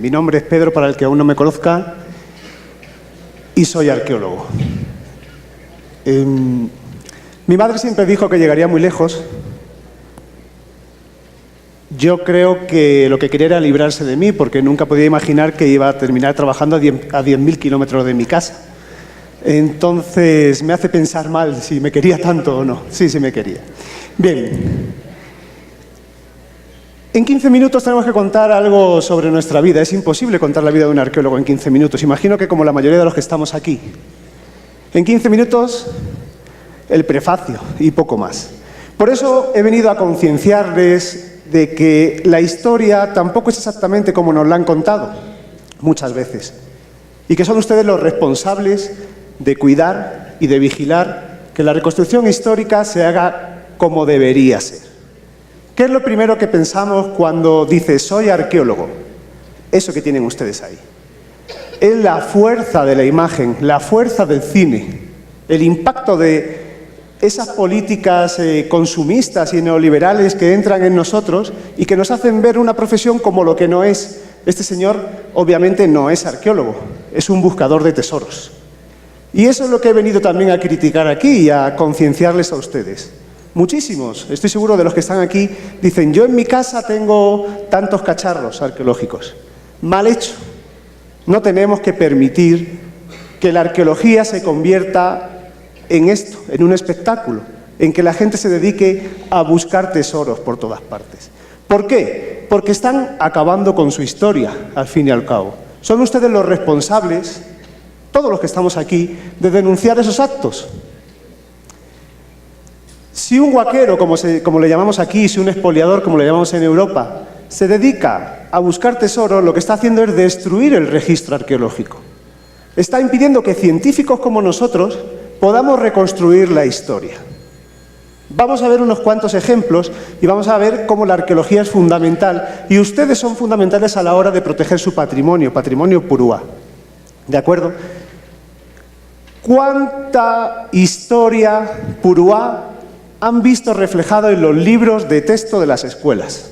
Mi nombre es Pedro, para el que aún no me conozca, y soy arqueólogo. Mi madre siempre dijo que llegaría muy lejos. Yo creo que lo que quería era librarse de mí, porque nunca podía imaginar que iba a terminar trabajando a 10.000 kilómetros de mi casa. Entonces me hace pensar mal si me quería tanto o no. Sí, sí me quería. Bien. En 15 minutos tenemos que contar algo sobre nuestra vida. Es imposible contar la vida de un arqueólogo en 15 minutos. Imagino que como la mayoría de los que estamos aquí. En 15 minutos, el prefacio y poco más. Por eso he venido a concienciarles de que la historia tampoco es exactamente como nos la han contado, muchas veces. Y que son ustedes los responsables de cuidar y de vigilar que la reconstrucción histórica se haga como debería ser. ¿Qué es lo primero que pensamos cuando dice soy arqueólogo? Eso que tienen ustedes ahí. Es la fuerza de la imagen, la fuerza del cine, el impacto de esas políticas consumistas y neoliberales que entran en nosotros y que nos hacen ver una profesión como lo que no es. Este señor obviamente no es arqueólogo, es un buscador de tesoros. Y eso es lo que he venido también a criticar aquí y a concienciarles a ustedes. Muchísimos, estoy seguro de los que están aquí, dicen yo en mi casa tengo tantos cacharros arqueológicos. Mal hecho. No tenemos que permitir que la arqueología se convierta en esto, en un espectáculo, en que la gente se dedique a buscar tesoros por todas partes. ¿Por qué? Porque están acabando con su historia, al fin y al cabo. Son ustedes los responsables, todos los que estamos aquí, de denunciar esos actos. Si un guaquero, como le llamamos aquí, si un expoliador, como le llamamos en Europa, se dedica a buscar tesoros, lo que está haciendo es destruir el registro arqueológico. Está impidiendo que científicos como nosotros podamos reconstruir la historia. Vamos a ver unos cuantos ejemplos y vamos a ver cómo la arqueología es fundamental y ustedes son fundamentales a la hora de proteger su patrimonio, patrimonio purúa. ¿De acuerdo? ¿Cuánta historia purúa han visto reflejado en los libros de texto de las escuelas?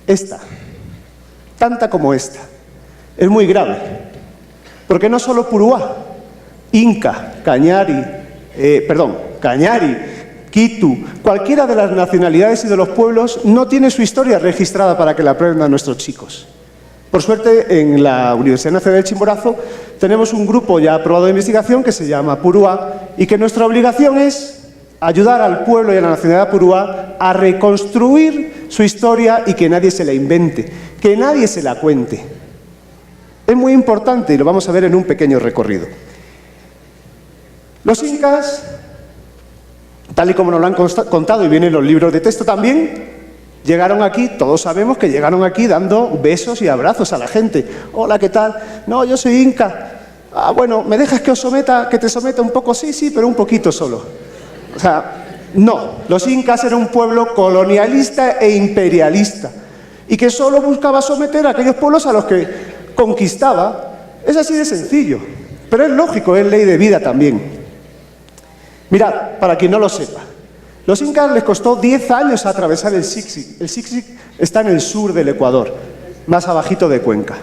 Esta, tanta como esta. Es muy grave, porque no solo purúa, Inca, Cañari, Kitu, cualquiera de las nacionalidades y de los pueblos no tiene su historia registrada para que la aprendan nuestros chicos. Por suerte, en la Universidad Nacional del Chimborazo tenemos un grupo ya aprobado de investigación que se llama Purúa y que nuestra obligación es ayudar al pueblo y a la nacionalidad purúa a reconstruir su historia y que nadie se la invente, que nadie se la cuente. Es muy importante y lo vamos a ver en un pequeño recorrido. Los incas, tal y como nos lo han contado y vienen los libros de texto también, llegaron aquí, todos sabemos que llegaron aquí dando besos y abrazos a la gente. Hola, ¿qué tal? No, yo soy inca. Ah, bueno, ¿me dejas que te someta un poco? Sí, sí, pero un poquito solo. O sea, no, los incas eran un pueblo colonialista e imperialista y que solo buscaba someter a aquellos pueblos a los que conquistaba. Es así de sencillo, pero es lógico, es ley de vida también. Mirad, para quien no lo sepa, los incas les costó 10 años atravesar el Sixic. El Sixic está en el sur del Ecuador, más abajito de Cuenca.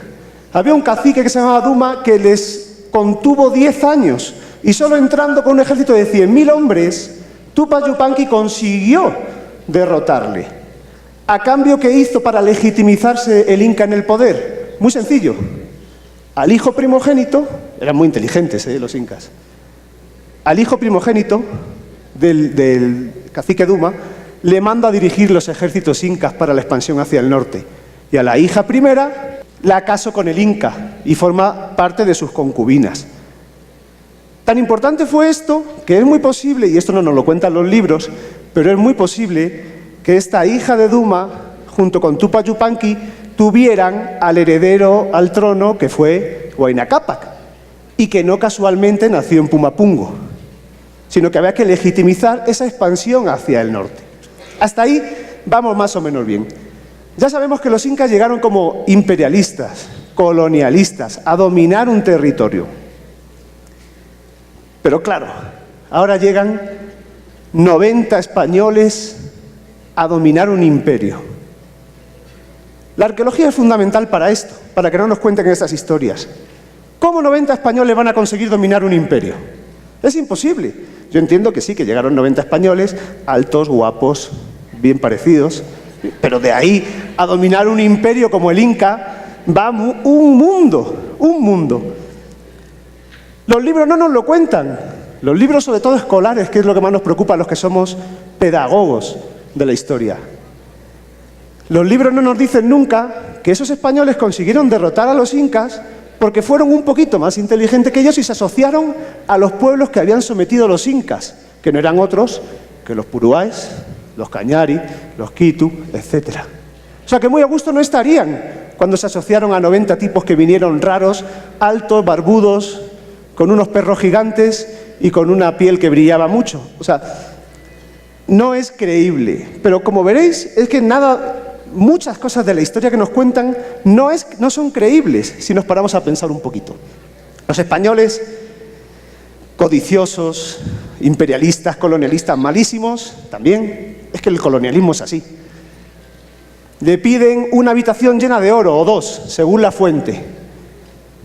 Había un cacique que se llamaba Duma que les contuvo 10 años y solo entrando con un ejército de 100.000 hombres, Tupac Yupanqui consiguió derrotarle. ¿A cambio qué hizo para legitimizarse el Inca en el poder? Muy sencillo. Al hijo primogénito, eran muy inteligentes los incas, al hijo primogénito del cacique Duma le manda a dirigir los ejércitos incas para la expansión hacia el norte. Y a la hija primera la casó con el inca y forma parte de sus concubinas. Tan importante fue esto que es muy posible, y esto no nos lo cuentan los libros, pero es muy posible que esta hija de Duma, junto con Tupac Yupanqui, tuvieran al heredero al trono que fue Huayna Cápac, y que no casualmente nació en Pumapungo, sino que había que legitimizar esa expansión hacia el norte. Hasta ahí vamos más o menos bien. Ya sabemos que los incas llegaron como imperialistas, colonialistas, a dominar un territorio. Pero claro, ahora llegan 90 españoles a dominar un imperio. La arqueología es fundamental para esto, para que no nos cuenten estas historias. ¿Cómo 90 españoles van a conseguir dominar un imperio? Es imposible. Yo entiendo que sí, que llegaron 90 españoles, altos, guapos, bien parecidos, pero de ahí a dominar un imperio como el Inca va un mundo, un mundo. Los libros no nos lo cuentan, los libros sobre todo escolares, que es lo que más nos preocupa a los que somos pedagogos de la historia. Los libros no nos dicen nunca que esos españoles consiguieron derrotar a los incas porque fueron un poquito más inteligentes que ellos y se asociaron a los pueblos que habían sometido a los incas, que no eran otros que los puruáes, los cañari, los quitu, etc. O sea que muy a gusto no estarían cuando se asociaron a 90 tipos que vinieron raros, altos, barbudos, con unos perros gigantes y con una piel que brillaba mucho. O sea, no es creíble, pero como veréis, es que muchas cosas de la historia que nos cuentan no son creíbles si nos paramos a pensar un poquito. Los españoles, codiciosos, imperialistas, colonialistas malísimos, también, es que el colonialismo es así. Le piden una habitación llena de oro, o dos, según la fuente.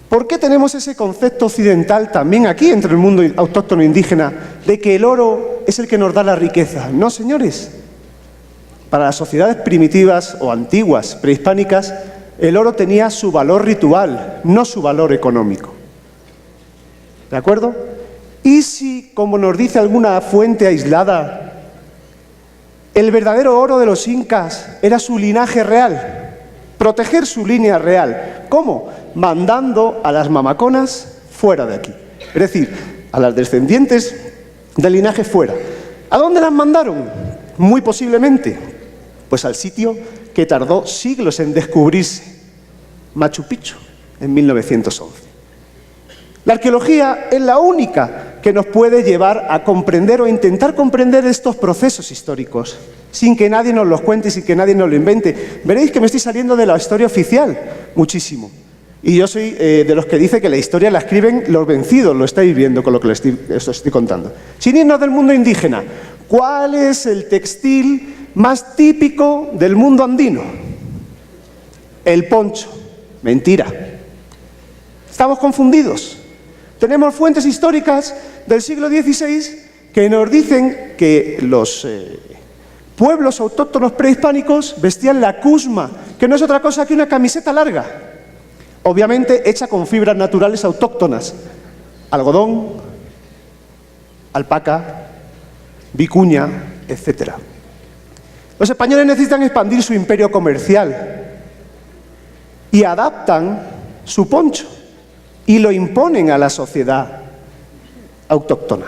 ¿Por qué tenemos ese concepto occidental también aquí, entre el mundo autóctono indígena, de que el oro es el que nos da la riqueza? No, señores. Para las sociedades primitivas o antiguas, prehispánicas, el oro tenía su valor ritual, no su valor económico. ¿De acuerdo? Y si, como nos dice alguna fuente aislada, el verdadero oro de los incas era su linaje real, proteger su línea real. ¿Cómo? Mandando a las mamaconas fuera de aquí. Es decir, a las descendientes del linaje fuera. ¿A dónde las mandaron? Muy posiblemente pues al sitio que tardó siglos en descubrirse, Machu Picchu, en 1911. La arqueología es la única que nos puede llevar a comprender o intentar comprender estos procesos históricos, sin que nadie nos los cuente, sin que nadie nos lo invente. Veréis que me estoy saliendo de la historia oficial muchísimo. Y yo soy de los que dice que la historia la escriben los vencidos, lo estáis viendo con lo que os estoy contando. Sin irnos del mundo indígena, ¿cuál es el textil más típico del mundo andino? El poncho. Mentira. Estamos confundidos. Tenemos fuentes históricas del siglo XVI que nos dicen que los pueblos autóctonos prehispánicos vestían la cusma, que no es otra cosa que una camiseta larga, obviamente hecha con fibras naturales autóctonas, algodón, alpaca, vicuña, etc. Los españoles necesitan expandir su imperio comercial y adaptan su poncho y lo imponen a la sociedad autóctona.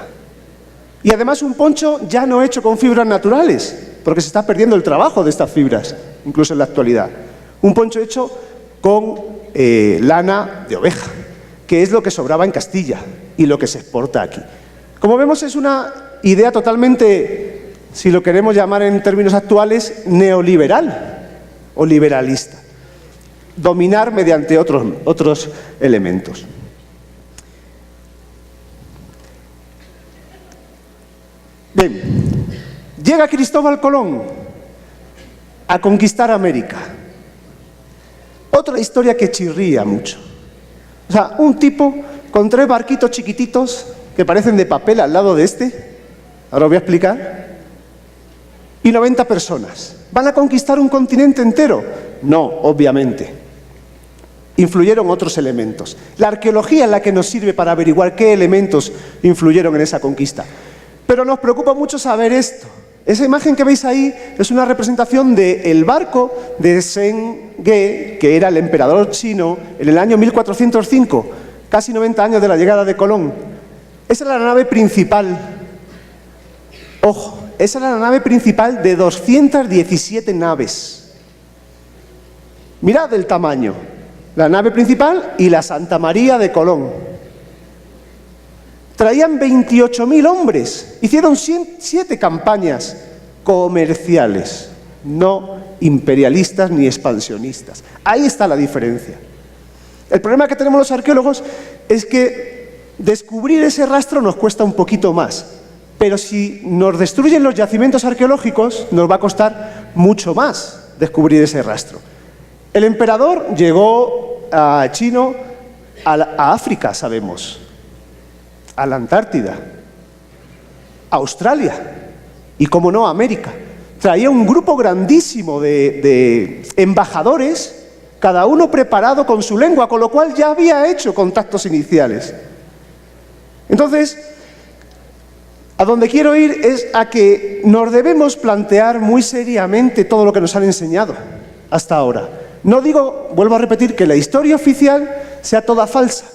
Y además un poncho ya no hecho con fibras naturales, porque se está perdiendo el trabajo de estas fibras, incluso en la actualidad. Un poncho hecho con lana de oveja, que es lo que sobraba en Castilla y lo que se exporta aquí. Como vemos, es una idea totalmente, si lo queremos llamar en términos actuales, neoliberal o liberalista. Dominar mediante otros elementos. Bien, llega Cristóbal Colón a conquistar América. Otra historia que chirría mucho. O sea, un tipo con 3 barquitos chiquititos que parecen de papel al lado de este, ahora os voy a explicar, y 90 personas. ¿Van a conquistar un continente entero? No, obviamente. Influyeron otros elementos. La arqueología es la que nos sirve para averiguar qué elementos influyeron en esa conquista. Pero nos preocupa mucho saber esto. Esa imagen que veis ahí es una representación del barco de Zheng He, que era el emperador chino en el año 1405, casi 90 años de la llegada de Colón. Esa era la nave principal. Ojo, esa era la nave principal de 217 naves. Mirad el tamaño. La nave principal y la Santa María de Colón. Traían 28.000 hombres. Hicieron 7 campañas comerciales, no imperialistas ni expansionistas. Ahí está la diferencia. El problema que tenemos los arqueólogos es que descubrir ese rastro nos cuesta un poquito más. Pero si nos destruyen los yacimientos arqueológicos, nos va a costar mucho más descubrir ese rastro. El emperador llegó a chino a África, sabemos, a la Antártida, a Australia y, como no, a América. Traía un grupo grandísimo de embajadores, cada uno preparado con su lengua, con lo cual ya había hecho contactos iniciales. Entonces, a donde quiero ir es a que nos debemos plantear muy seriamente todo lo que nos han enseñado hasta ahora. No digo, vuelvo a repetir, que la historia oficial sea toda falsa,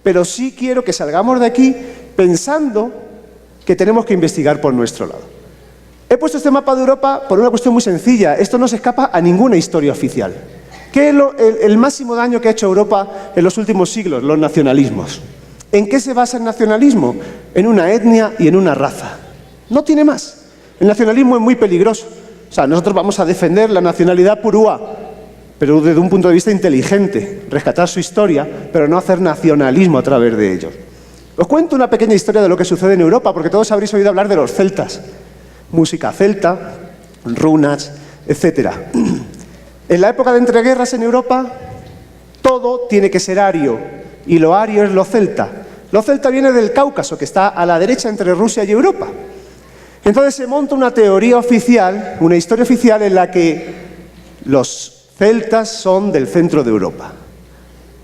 pero sí quiero que salgamos de aquí pensando que tenemos que investigar por nuestro lado. He puesto este mapa de Europa por una cuestión muy sencilla. Esto no se escapa a ninguna historia oficial. ¿Qué es el máximo daño que ha hecho Europa en los últimos siglos? Los nacionalismos. ¿En qué se basa el nacionalismo? En una etnia y en una raza. No tiene más. El nacionalismo es muy peligroso. O sea, nosotros vamos a defender la nacionalidad purúa, pero desde un punto de vista inteligente, rescatar su historia, pero no hacer nacionalismo a través de ellos. Os cuento una pequeña historia de lo que sucede en Europa, porque todos habréis oído hablar de los celtas. Música celta, runas, etc. En la época de entreguerras en Europa, todo tiene que ser ario, y lo ario es lo celta. Lo celta viene del Cáucaso, que está a la derecha entre Rusia y Europa. Entonces se monta una teoría oficial, una historia oficial en la que los celtas son del centro de Europa.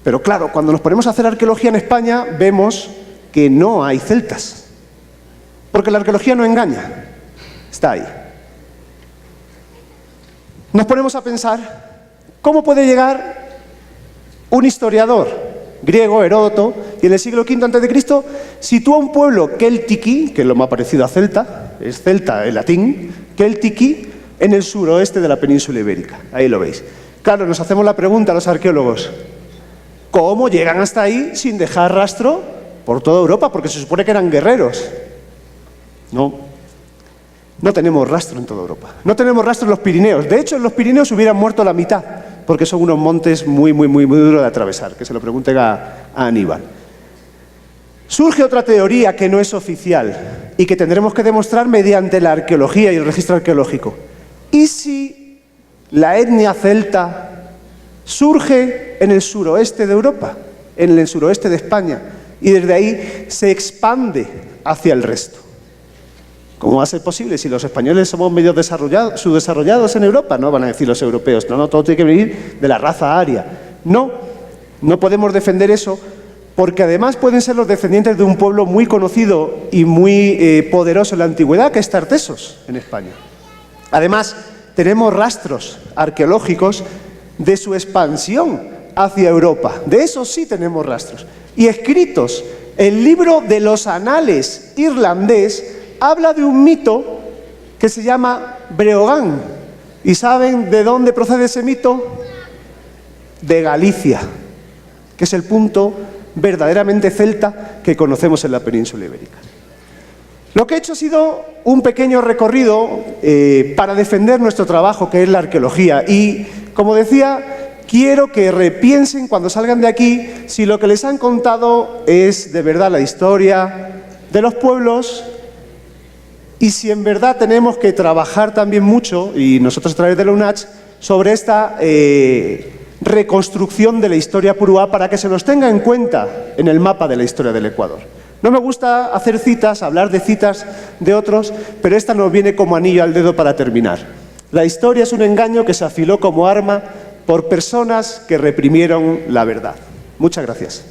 Pero claro, cuando nos ponemos a hacer arqueología en España, vemos que no hay celtas. Porque la arqueología no engaña. Está ahí. Nos ponemos a pensar, ¿cómo puede llegar un historiador griego, Heródoto, y en el siglo V a.C. sitúa un pueblo keltiki, que es lo más parecido a celta, es celta en latín, keltiki, en el suroeste de la península ibérica? Ahí lo veis. Claro, nos hacemos la pregunta a los arqueólogos, ¿cómo llegan hasta ahí sin dejar rastro por toda Europa? Porque se supone que eran guerreros. No tenemos rastro en toda Europa. No tenemos rastro en los Pirineos. De hecho, en los Pirineos hubieran muerto la mitad, porque son unos montes muy duros de atravesar. Que se lo pregunten a Aníbal. Surge otra teoría que no es oficial y que tendremos que demostrar mediante la arqueología y el registro arqueológico. ¿Y si la etnia celta surge en el suroeste de Europa, en el suroeste de España, y desde ahí se expande hacia el resto? ¿Cómo va a ser posible si los españoles somos medio subdesarrollados en Europa? No van a decir los europeos, no, todo tiene que venir de la raza aria. No podemos defender eso, porque además pueden ser los descendientes de un pueblo muy conocido y muy poderoso en la antigüedad, que es Tartesos, en España. Además, tenemos rastros arqueológicos de su expansión hacia Europa. De eso sí tenemos rastros. Y escritos, el libro de los Anales irlandés habla de un mito que se llama Breogán. ¿Y saben de dónde procede ese mito? De Galicia, que es el punto verdaderamente celta que conocemos en la península ibérica. Lo que he hecho ha sido un pequeño recorrido para defender nuestro trabajo, que es la arqueología. Y, como decía, quiero que repiensen cuando salgan de aquí si lo que les han contado es de verdad la historia de los pueblos, y si en verdad tenemos que trabajar también mucho, y nosotros a través de la UNACH, sobre esta reconstrucción de la historia purúa para que se nos tenga en cuenta en el mapa de la historia del Ecuador. No me gusta hacer citas, hablar de citas de otros, pero esta nos viene como anillo al dedo para terminar. La historia es un engaño que se afiló como arma por personas que reprimieron la verdad. Muchas gracias.